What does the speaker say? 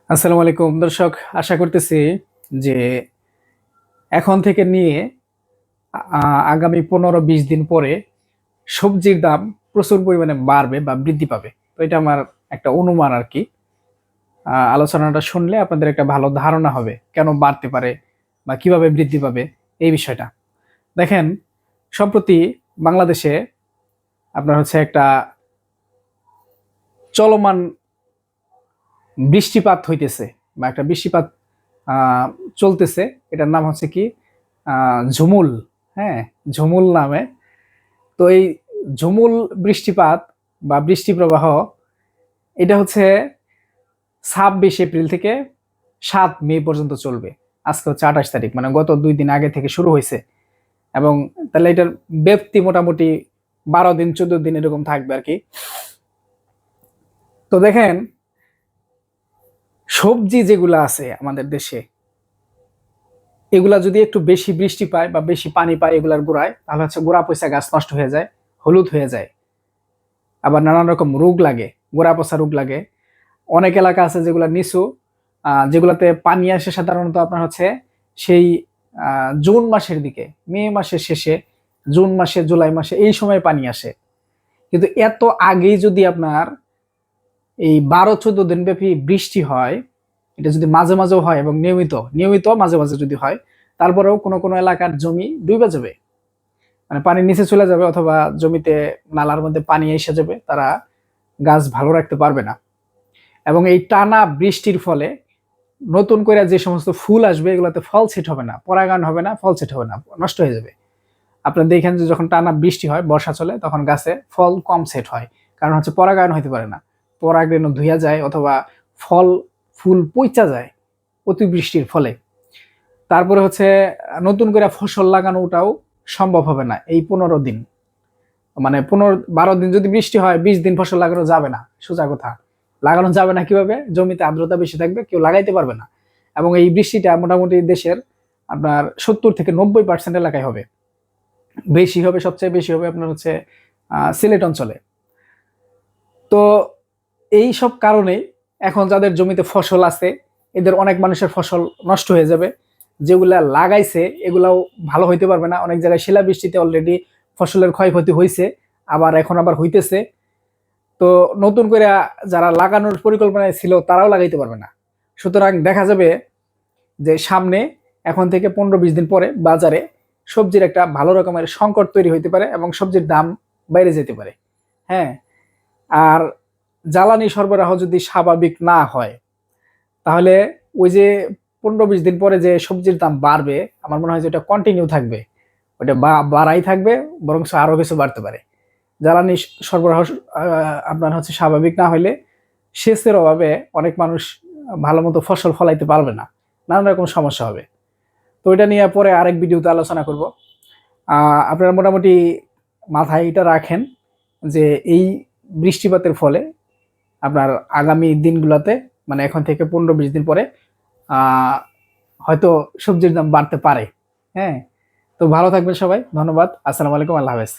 আসসালামু আলাইকুম দর্শক, আশা করতেছি যে এখন থেকে নিয়ে আগামী 15-20 দিন পরে সবজির দাম প্রচুর পরিমাণে বাড়বে বা বৃদ্ধি পাবে। তো এটা আমার একটা অনুমান আর কি। আলোচনাটা শুনলে আপনাদের একটা ভালো ধারণা হবে কেন বাড়তে পারে বা কিভাবে বৃদ্ধি পাবে এই বিষয়টা। দেখেন, সম্প্রতি বাংলাদেশে আপনার হচ্ছে একটা চলমান বৃষ্টিপাত হইতেছে বা একটা বৃষ্টিপাত আহ, চলতেছে। এটার নাম হচ্ছে কি ঝুমুল। হ্যাঁ, ঝুমুল নামে। তো এই ঝুমুল বৃষ্টিপাত বা বৃষ্টি প্রবাহ এটা হচ্ছে 26 এপ্রিল থেকে 7 মে পর্যন্ত চলবে। আজকে হচ্ছে 28 তারিখ, মানে গত 2 দিন আগে থেকে শুরু হয়েছে। এবং তাহলে এটার ব্যাপ্তি মোটামুটি 12 দিন 14 দিন এরকম থাকবে আর কি। তো দেখেন, সবজি যেগুলো আছে আমাদের দেশে, এগুলা যদি একটু বেশি বৃষ্টি পায় বা বেশি পানি পায় এগুলার গোড়ায়, তাহলে হচ্ছে গোড়া পচা গাছ নষ্ট হয়ে যায়, হলুদ হয়ে যায়। আবার নানান রকম রোগ লাগে, গোড়া পচা রোগ লাগে। অনেক এলাকা আছে যেগুলো নিচু, যেগুলাতে পানি আসে সাধারণত আপনার হচ্ছে সেই জুন মাসের দিকে, মে মাসের শেষে, জুন মাসে, জুলাই মাসে এই সময় পানি আসে। কিন্তু এত আগেই যদি আপনার এই 12-14 দিন ব্যাপী বৃষ্টি হয়, এটা যদি মাঝে মাঝেও হয় এবং নিয়মিত নিয়মিত মাঝে মাঝে যদি হয়, তারপরেও কোনো কোনো এলাকার জমি ডুবে যাবে, মানে পানির নিচে চলে যাবে, অথবা জমিতে নালার মধ্যে পানি এসে যাবে, তারা গাছ ভালো রাখতে পারবে না। এবং এই টানা বৃষ্টির ফলে নতুন করে যে সমস্ত ফুল আসবে এগুলোতে ফল সেট হবে না, পরাগায়ন হবে না, ফল সেট হবে না, নষ্ট হয়ে যাবে। আপনারা দেখেন যে যখন টানা বৃষ্টি হয়, বর্ষা চলে, তখন গাছে ফল কম সেট হয়। কারণ হচ্ছে পরাগায়ন হইতে পারে না, পরাগরেণু ধুইয়া যায়, অথবা ফল ফুল পইচা যায় অতিবৃষ্টির ফলে। তারপরে হচ্ছে নতুন করে ফসল লাগানোটাও সম্ভব হবে না এই 15 দিন। মানে 15-12 দিন যদি বৃষ্টি হয়, 20 দিন ফসল লাগানো যাবে না, সোজা কথা। লাগানো যাবে না কিভাবে? জমিতে আর্দ্রতা বেশি থাকবে, কেউ লাগাইতে পারবে না। এবং এই বৃষ্টিটা মোটামুটি দেশের আপনার 70 থেকে 90% এলাকায় হবে। বেশি হবে, সবচেয়ে বেশি হবে আপনার হচ্ছে সিলেট অঞ্চলে। তো এই সব কারণে এখন যাদের জমিতে ফসল আছে, এদের অনেক মানুষের ফসল নষ্ট হয়ে যাবে। যেগুলা লাগাইছে এগুলাও ভালো হইতে পারবে না। অনেক জায়গায় শিলাবৃষ্টিতে অলরেডি ফসলের ক্ষয়ক্ষতি হয়েছে, এখন আবার হইতেছে। তো নতুন করে যারা লাগানোর পরিকল্পনায় ছিল তারাও লাগাইতে পারবে না। সুতরাং দেখা যাবে যে সামনে, এখন থেকে 15-20 দিন পরে বাজারে সবজির একটা ভালো রকমের সংকট তৈরি হইতে পারে এবং সবজির দাম বাইরে যেতে পারে। হ্যাঁ, আর জ্বালানি সরবরাহ যদি স্বাভাবিক না হয়, তাহলে ওই যে 15-20 দিন পরে যে সবজির দাম বাড়বে, আমার মনে হয় যে ওটা কন্টিনিউ থাকবে, ওটা বাড়াই থাকবে, বরং আরো কিছু বাড়তে পারে। জ্বালানি সরবরাহ আপনার হচ্ছে স্বাভাবিক না হলে সেচের অভাবে অনেক মানুষ ভালো মতো ফসল ফলাইতে পারবে না, নানান রকম সমস্যা হবে। তো এটা নিয়ে পরে আরেক ভিডিওতে আলোচনা করব। আপনারা মোটামুটি মাথায় এটা রাখেন যে এই বৃষ্টিপাতের ফলে আপনার আগামী দিনগুলোতে, মানে এখন থেকে 15-20 দিন পরে আহ হয়তো সবজির দাম বাড়তে পারে। হ্যাঁ, তো ভালো থাকবেন সবাই, ধন্যবাদ, আসসালামু আলাইকুম, আল্লাহ হাফেজ।